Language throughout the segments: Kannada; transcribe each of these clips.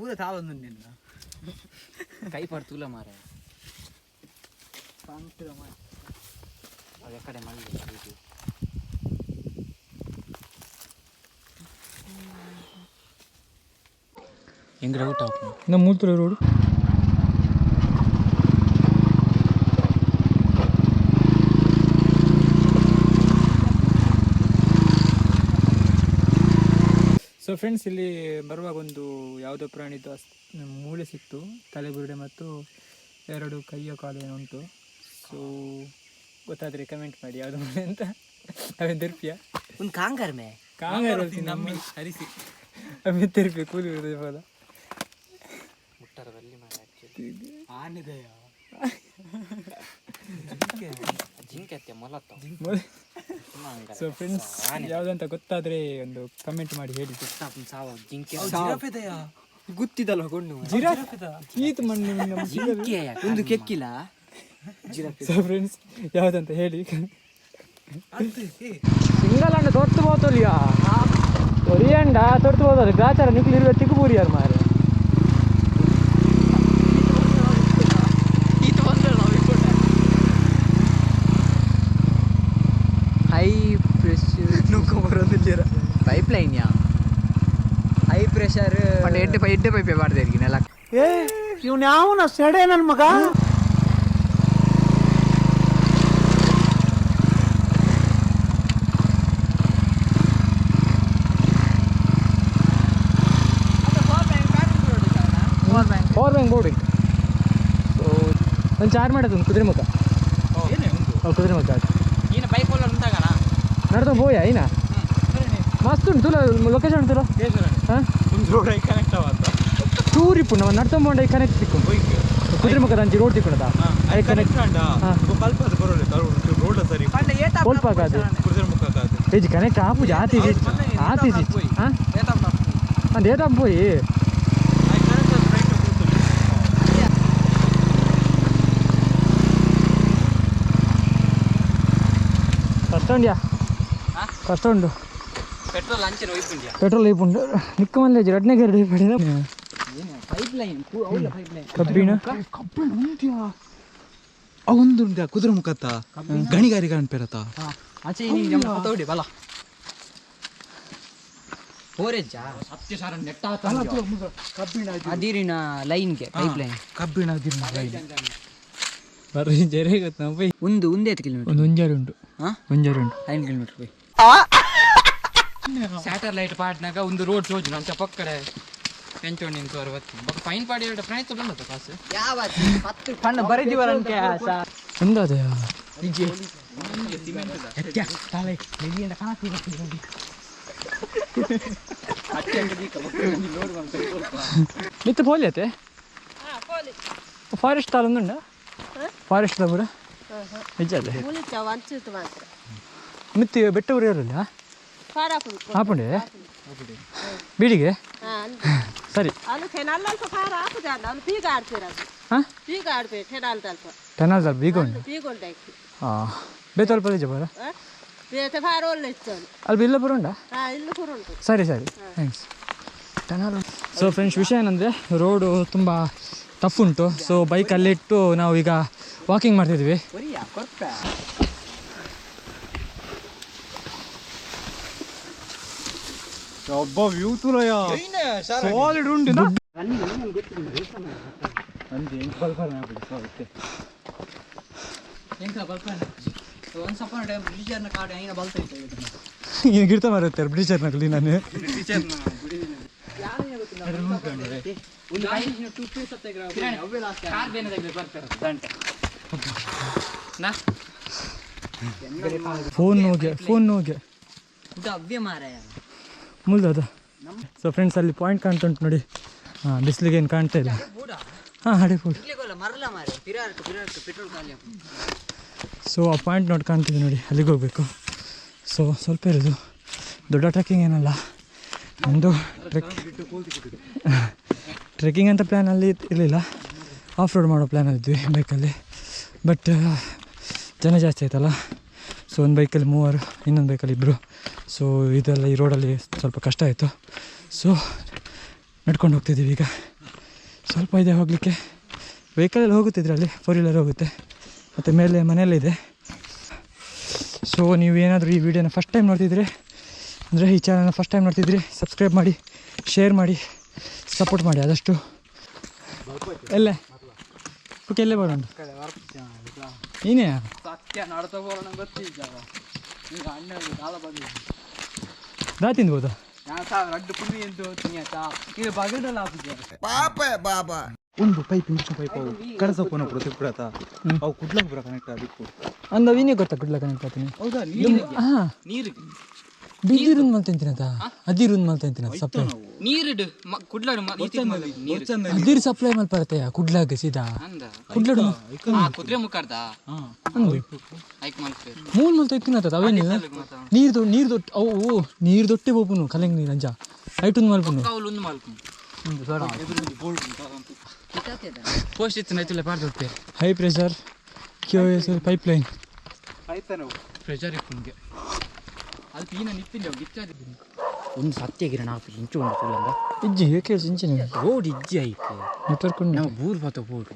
पूरा ताल निन्न ಕೈ ಪಡ್ತೂಲ ಮಾರ ಅದು ಕಡೆ ಮಾಡಿ ಹೆಂಗ್ರೆ ಊಟ ನಮ್ಮ ಮೂಲ್ತುರ ರೋಡು ಸೊ ಫ್ರೆಂಡ್ಸ್, ಇಲ್ಲಿ ಬರುವಾಗ ಒಂದು ಯಾವುದೋ ಪ್ರಾಣಿದು ಮೂಳೆ ಸಿಕ್ತು, ತಲೆಬುರುಡೆ ಮತ್ತು 2 ಕೈಯ ಕಾಲು ಏನೋ ಉಂಟು. ಸೊ ಗೊತ್ತಾದರೆ ಕಮೆಂಟ್ ಮಾಡಿ ಯಾವುದು ಮೂಳೆ ಅಂತ. ಅವೇನು ತೆರ್ಪಿಯ ಒಂದು ಕಾಂಗಾರ್ಮೆ ನಮ್ಮಿ ಹರಿಸಿ ಅವೇ ತೆರ್ಪಿ ಕೂಲಿ ಹೋದ ಮುಟ್ಟರದಲ್ಲಿ ಮಾಡಿ ಆನೆದೆಯ ಜಿಂಕೆ ಮೊಲತ್ತ. ಸೊ ಫ್ರೆಂಡ್ಸ್, ಯಾವುದಂತ ಗೊತ್ತಾದರೆ ಒಂದು ಕಮೆಂಟ್ ಮಾಡಿ ಹೇಳಿ. ಸಾವು ಜಿಂಕೆ ಗೊತ್ತಿದಲ್ಲ ಕೊಂಡು ಈತ ಮಣ್ಣು ಜಿಂಕೆ ಒಂದು ಕೆಕ್ಕಿಲ್ಲ. ಸೊ ಫ್ರೆಂಡ್ಸ್, ಯಾವುದಂತ ಹೇಳಿ. ಸಿಂಗಲ್ ಅಂಡ ತೊಟ್ಟು ಹೋತಲಿಯಾ ಒರಿಯಂಡ ತೊಟ್ಟು ಹೋದ ಗಾಚಾರ ನಿಕ್ಲಿರುವ ತಿಗುಬೂರಿ ಯಾರು ಮಾರೆ. ಹೈ ಪ್ರೆಷರ್ ಬರೋದಿಲ್ಲ ಪೈಪ್ ಲೈನ್ ಯಾ ಹೈ ಪ್ರೆಷರ್ ಎಡ್ಡೆ ಪೈಪೇ ಮಾಡ್ದೆ ನೆಲ. ಇವ್ನು ಯಾವನ ಸೆಡೆ ನನ್ನ ಮಗ. Power bank boarding. ಸೊ ಒಂದು ಚಾರ್ಜ್ ಮಾಡೋದು ಕುದುರೆ ಮುಖ ಕುದುರೆ ಮುಖ ನಡ್ಕೊಂಡು ಹೋಯಾ ಐನಾ ಮಸ್ತ್ ಉಂಟು ತುಲ ಲೊಕೇಶನ್ ಉಂಟು ಹಾಂ ಟೂರ್ ಇಪ್ಪು ನಾವು ನಡ್ಕೊಂಬೋಂಡ ಕನೆಕ್ಟ್ ತಿಕ್ಕು ಕುದುರೆ ಮುಖದ ಅಂಚಿ ರೋಡ್ ತಿಕ್ಕೊಂಡದ ಕನೆಕ್ಟ್ ಸ್ವಲ್ಪ ಕಾದು ಹೇಜಿ ಕನೆಕ್ಟ್ ಆಪುಜಿ ಆತೀಜಿ ಆತೀಜಿ ಹಾಂ ಅದು ಏತಾಪ ಪೋಯಿ ಕಷ್ಟ ಉಂಡ್ಯಾ ಕಷ್ಟ ಉಂಟು. ಪೆಟ್ರೋಲ್ ಐಪುಂಡು ನಿಕ್ಕ ಮಲ್ಲೆ ರಡ್ನೆ ಗರಡಿ ಪಡಿದ ಕಬ್ಬಿಣ ಅವಂದು ಕುದುರೆ ಮುಖತ್ತ ಗಣಿಗಾರಿಕೆ ಅನ್ಪೇರತ್ತ ಅದಿರಿನ ಲೈನ್ಗೆ ಪೈಪ್ ಲೈನ್ ಕಬ್ಬಿಣ ಅದಿರಿನ ಲೈನ್ ಬರ್ರಿ ಜರಿ ಗೊತ್ತ ನಾವು ಬೈ ಒಂದು 8 ಕಿಲೋಮೀಟರ್ ಒಂದು ಒಂಜಾರು ಉಂಟು ಒಂಜಾರು ಉಂಟು 9 ಕಿಲೋಮೀಟರ್ ಬೈ ಸ್ಯಾಟಲೈಟ್ ಪಾಡ್ನಾಗ ಒಂದು ರೋಡ್ ಸೋಜು ಅಂತ ಪಕ್ಕಡೆ ಪೆಂಚೋಣಿ 60 ಫೈನ್ ಪಾಡಿ ಎರಡು ಪ್ರಯತ್ನ ಬಂದತ್ತ ಕಾಸು ಯಾವ 10 ಫಂಡ್ ಬರೆದಿವರಂತೆ ಅಂದಾದ ನಿಜೆ ಸಿಮೆಂಟ್ ತಾಳೆ ನೆಲಿಯಿಂದ ಕಾಣತಿ ಬರ್ತಿದೆ ಮಿತ್ತ ಪೋಲಿಯತೆ ಫಾರೆಸ್ಟ್ ತಾಲೊಂದುಂಡ ಫಾರೆಸ್ಟ್ ಕೂಡ ನಿಜ ಅಲ್ಲ ಮಿತ್ತಿ ಬೆಟ್ಟ ಊರು ಇರಲ್ಲ ಹಾಪುಂಡೆ ಬೀಡಿಗೆ ಸರಿ ಹಾಂ ಟೆನಾಲ್ ಸ್ವಲ್ಪ ಬೀಗ ಉಂಟು ಹಾಂ ಬೇತಲ್ಪ ನಿಜ ಬರ ಅಲ್ಲಿ ಇಲ್ಲ ಬರೋಂಡ ಸರಿ ಸರಿ ಥ್ಯಾಂಕ್ಸ್ ಟೆನಾಲ್. ಸೊ ಫ್ರೆಂಡ್ಸ್, ವಿಷಯ ಏನಂದರೆ ರೋಡು ತುಂಬ ಟಫ್ ಉಂಟು. ಸೊ ಬೈಕ್ ಅಲ್ಲಿಟ್ಟು ನಾವು ಈಗ ವಾಕಿಂಗ್ ಮಾಡ್ತಿದ್ವಿ. ಒಬ್ಬ ವ್ಯೂ ತುಲಯ ಸಾಲಿಡ್ ಉಂಟು ಗಿಡ್ತಾ ಮಾರುತ್ತೆ ಬ್ಲೀಚರ್ನಲ್ಲಿ ನಾನು ಫೋನ್ ಹೋಗಿ ಮುಲ್ದದ. ಸೊ ಫ್ರೆಂಡ್ಸ್, ಅಲ್ಲಿ ಪಾಯಿಂಟ್ ಕಾಣ್ತಾ ಉಂಟು ನೋಡಿ. ಹಾಂ, ಬಿಸಿಲಿಗೆ ಏನು ಕಾಣ್ತಾ ಇಲ್ಲ. ಹಾಂ, ಅಡೆ ಫುಡ್. ಸೊ ಆ ಪಾಯಿಂಟ್ ನೋಡಿ ಕಾಣ್ತಿದೆ ನೋಡಿ, ಅಲ್ಲಿಗೆ ಹೋಗಬೇಕು. ಸೊ ಸ್ವಲ್ಪ ಇರೋದು, ದೊಡ್ಡ ಟ್ರೆಕ್ಕಿಂಗ್ ಏನಲ್ಲ. ಒಂದು ಟ್ರೆಕ್ಕಿಂಗ್ ಅಂತ ಪ್ಲ್ಯಾನಲ್ಲಿ ಇರಲಿಲ್ಲ, ಆಫ್ ರೋಡ್ ಮಾಡೋ ಪ್ಲ್ಯಾನಲ್ಲಿದ್ವಿ ಬೈಕಲ್ಲಿ. ಬಟ್ ಜನ ಜಾಸ್ತಿ ಆಯ್ತಲ್ಲ. ಸೊ ಒಂದು ಬೈಕಲ್ಲಿ 3, ಇನ್ನೊಂದು ಬೈಕಲ್ಲಿ 2. ಸೊ ಇದೆಲ್ಲ ಈ ರೋಡಲ್ಲಿ ಸ್ವಲ್ಪ ಕಷ್ಟ ಆಯಿತು. ಸೊ ನಡ್ಕೊಂಡು ಹೋಗ್ತಿದ್ದೀವಿ ಈಗ. ಸ್ವಲ್ಪ ಇದೆ ಹೋಗಲಿಕ್ಕೆ. ವೆಹಿಕಲಲ್ಲಿ ಹೋಗುತ್ತೆ, ಇದರಲ್ಲಿ 4-ವೀಲರ್ ಹೋಗುತ್ತೆ, ಮತ್ತು ಮೇಲೆ ಮನೆಯಲ್ಲಿದೆ. ಸೊ ನೀವು ಏನಾದರೂ ಈ ವಿಡಿಯೋನ ಫಸ್ಟ್ ಟೈಮ್ ನೋಡ್ತಿದ್ರೆ ಅಂದರೆ ಈ ಚಾನಲ್ನ ಫಸ್ಟ್ ಟೈಮ್ ನೋಡ್ತಿದ್ರಿ, ಸಬ್ಸ್ಕ್ರೈಬ್ ಮಾಡಿ, ಶೇರ್ ಮಾಡಿ, ಸಪೋರ್ಟ್ ಮಾಡಿ ಆದಷ್ಟು. ಎಲ್ಲೇ ಓಕೆ ಎಲ್ಲೇ ಬರೋಣ ನೀನೇ ದಾ ತಿಂದ್ಬೋದಾ? ಒಂದು ಪೈಪ್ ಪೈಪ್ ಕಡಸಪ್ಪನ ಪ್ರತಿಪುರತ ಅವು ಕುಡ್ಲಪುರ ಕನೆಕ್ಟ್ ಅದಕ್ಕೂ ಅಂದ ವಿನೇ ಗೊತ್ತಾ ಕುಡ್ಲ ಕನೆಕ್ಟ್ ಆಗ್ತೀನಿ. ಹೌದಾ? ಹಾಂ ಬಿದ್ದಿರುಂದು ಮಲ್ತಂತಿನದ ಅದಿರುಂದು ಮಲ್ತಂತಿನ ಸಪ್ಲೈ ನೀರಿಡು ಕುಡ್ಲಾಡು ಅದಿರು ಸಪ್ಲೈ ಮಲ್ಪರತ್ತೆ ಕುಡ್ಲಾಗ ಸೀದಾ ಕುಡ್ಲಾಡು ಕುದ್ರೆ ಮುಖಾರ್ದ ಮೂಲ ಮಲ್ತೈತಿನದ ಅವೇನು ನೀರು ದೊಟ್ಟು ಅವು ನೀರು ದೊಟ್ಟೆ ಬೋಪುನು ಕಲೆಂಗ್ ನೀರು ಅಂಜ ಐಟುಂದು ಮಲ್ಪುನು ಪೋಸ್ಟ್ ಇತ್ತು ನೈತಿಲ್ಲ ಪಾರ್ದೊಟ್ಟೆ high pressure QoS pipeline pressure ಇಪ್ಪುನ್ಗೆ ಅದು ಪೀನ ನಿಪ್ಪಿಲ್ಲ ಗಿಚ್ಚಾದಿದ್ದೀನಿ ಒಂದು ಸತ್ಯಗಿರಣ ಆಪಿ ಇಂಚು ಒಂದು ಫುಲ್ಲಂದ ಇಜ್ಜಿ ಏಕೆ ಸಿಂಚಿನ ಬೋರ್ಡ್ ಇಜ್ಜಿ ಆಯ್ತು ನೆಟ್ವರ್ಕ್ ಉಂಟು ನಾವು ಬೂರ್ ಪಾತ ಬೋರ್ಡ್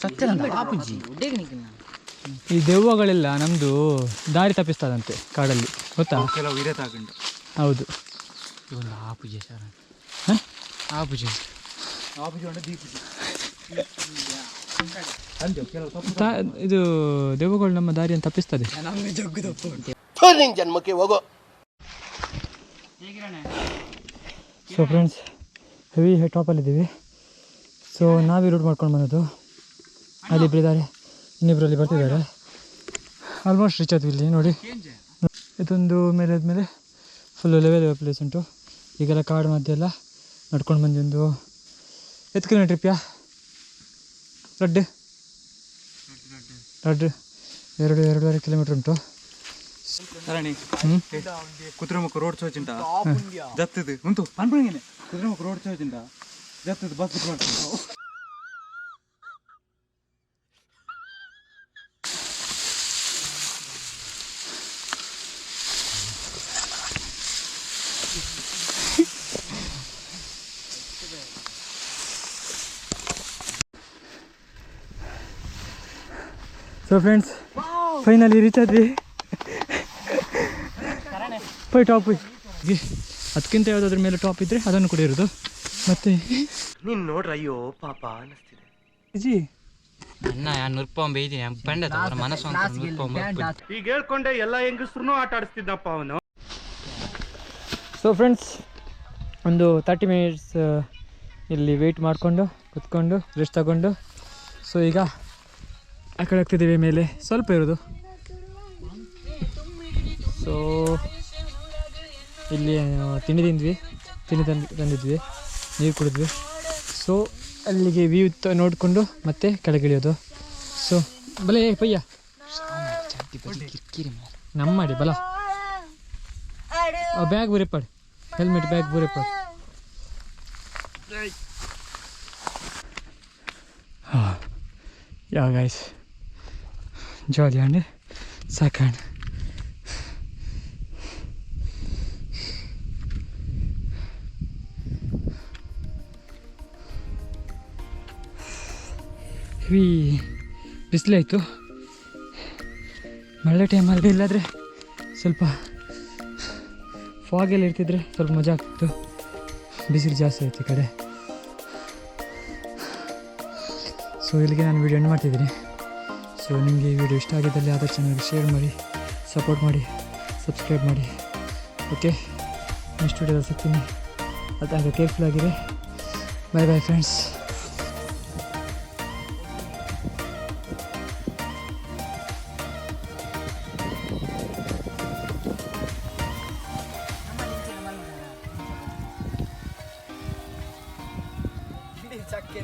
ಸತ್ಯನಂದ ಆಪುಜ್ಜಿ ಈ ದೆವ್ವಗಳೆಲ್ಲ ನಮ್ಮದು ದಾರಿ ತಪ್ಪಿಸ್ತದಂತೆ ಕಾಡಲ್ಲಿ ಗೊತ್ತಾ? ಕೆಲವು ಇರೇ ತಗೊಂಡು ಹೌದು. ಒಂದು ಆಪುಜಿ ಸರ್ ಹಾಂ ಆಪುಜಿ ಇದು ದೆವ್ವಗಳು ನಮ್ಮ ದಾರಿಯನ್ನು ತಪ್ಪಿಸ್ತದೆ. ಜನ್ಮಕ್ಕೆ ಹೋಗೋ. ಸೊ ಫ್ರೆಂಡ್ಸ್ ಹೆವಿ ಟಾಪಲ್ಲಿದ್ದೀವಿ. ಸೊ ನಾವೇ ರೂಟ್ ಮಾಡ್ಕೊಂಡು ಬಂದದ್ದು. ಅಲ್ಲಿಬ್ಬರು ಇದ್ದಾರೆ, ಇನ್ನಿಬ್ಬರು ಅಲ್ಲಿ ಬರ್ತಿದ್ದಾರೆ. ಆಲ್ಮೋಸ್ಟ್ ರೀಚ್ ಆದ್ವಿ. ಇಲ್ಲಿ ನೋಡಿ ಇದೊಂದು ಮೇಲೆ ಆದಮೇಲೆ ಫುಲ್ಲು ಲೆವೆಲ್ ಪ್ಲೇಸ್ ಉಂಟು. ಈಗೆಲ್ಲ ಕಾಡು ಮಧ್ಯೆ ಎಲ್ಲ ನಡ್ಕೊಂಡು ಬಂದು ಒಂದು 8 ಕಿಲೋಮೀಟ್ರ್ ಟ್ರಿಪ್ಯಾ ರಡ್ಡು 2-2.5 ಕಿಲೋಮೀಟ್ರ್ ಉಂಟು. ಕುದುರೆಮುಖ ರೋಡ್ ಚೋಚಿಂಟ ಜತ್ತದು ಉಂಟು ಅನ್ಪಂಗೇನೆ ಕುದುರೆಮುಖ ರೋಡ್ ಚೋಚಿಂಟ ಜತ್ತದು bus so friends finally reach ಆದ್ವಿ. ಪೈ ಟಾಪ್ ಅದಕ್ಕಿಂತ ಯಾವುದಾದ್ರ ಮೇಲೆ ಟಾಪ್ ಇದ್ದರೆ ಅದನ್ನು ಕೂಡ ಇರೋದು. ಮತ್ತು ನೀನು ನೋಡ್ರ ಅಯ್ಯೋ ಪಾಪ ಅನ್ನಿಸ್ತಿದೆ. ಜಿ ಅಣ್ಣ 200 ರೂಪಾಯಿ ಬೇಯ್ದೀನಿ ಪಂಡದ ಅವರ ಮನಸ್ಸು ಅಂತ ಈಗ ಹೇಳ್ಕೊಂಡೆ ಎಲ್ಲ ಹೆಂಗಸ್ರು ಆಟ ಆಡಿಸ್ತಿದ್ದಪ್ಪ ಅವನು. ಸೊ ಫ್ರೆಂಡ್ಸ್ ಒಂದು 30 ಮಿನಿಟ್ಸ್ ಇಲ್ಲಿ ವೆಯ್ಟ್ ಮಾಡಿಕೊಂಡು ಕುತ್ಕೊಂಡು ರೆಸ್ಟ್ ತಗೊಂಡು ಸೊ ಈಗ ಆ ಕಡೆ ಹೋಗ್ತಿದ್ದೀವಿ. ಮೇಲೆ ಸ್ವಲ್ಪ ಇರೋದು. ಸೊ ಇಲ್ಲಿ ತಿಂಡಿ ತಂದಿದ್ವಿ, ನೀರು ಕುಡಿದ್ವಿ. ಸೊ ಅಲ್ಲಿಗೆ ವ್ಯೂ ನೋಡಿಕೊಂಡು ಮತ್ತೆ ಕೆಳಗೆ ಇಳಿಯೋದು. ಸೊ ಬಲೆ ಪಯ್ಯ ನಮ್ಮ ಮಾಡಿ ಬಲ ಬ್ಯಾಗ್ ಬೂರೆಪ್ಪಾಡು, ಹೆಲ್ಮೆಟ್ ಬ್ಯಾಗ್ ಬೂರೆಪ್ಪಾಡು. ಯಾ ಗೈಸ್ ಜಾಲಿ ಅಂಡ್ ಸಾಕಂಡ್. ಹೆವಿ ಬಿಸಿಲಾಯಿತು. ಮಳೆ ಟೈಮಲ್ಲಿ ಇಲ್ಲಾದರೆ ಸ್ವಲ್ಪ ಫಾಗೆಲ್ಲ ಇರ್ತಿದ್ರೆ ಸ್ವಲ್ಪ ಮಜಾ ಆಗ್ತಿತ್ತು. ಬಿಸಿಲು ಜಾಸ್ತಿ ಆಯಿತು ಈ ಕಡೆ. ಸೊ ಇಲ್ಲಿಗೆ ನಾನು ವೀಡಿಯೋ ಎಂಡ್ ಮಾಡ್ತಿದ್ದೀನಿ. ಸೊ ನಿಮಗೆ ಈ ವಿಡಿಯೋ ಇಷ್ಟ ಆಗಿದ್ದಲ್ಲಿ ಆದ ಚಾನಲ್ಗೆ ಶೇರ್ ಮಾಡಿ, ಸಪೋರ್ಟ್ ಮಾಡಿ, ಸಬ್ಸ್ಕ್ರೈಬ್ ಮಾಡಿ. ಓಕೆ, ನೆಕ್ಸ್ಟ್ ವಿಡಿಯೋದಲ್ಲಿ ಸಿಗ್ತೀನಿ. ಅದು ತನಕ ಕೇರ್ಫುಲ್ ಆಗಿರಿ. ಬಾಯ್ ಬಾಯ್ ಫ್ರೆಂಡ್ಸ್. ಚಕ್ಕೆ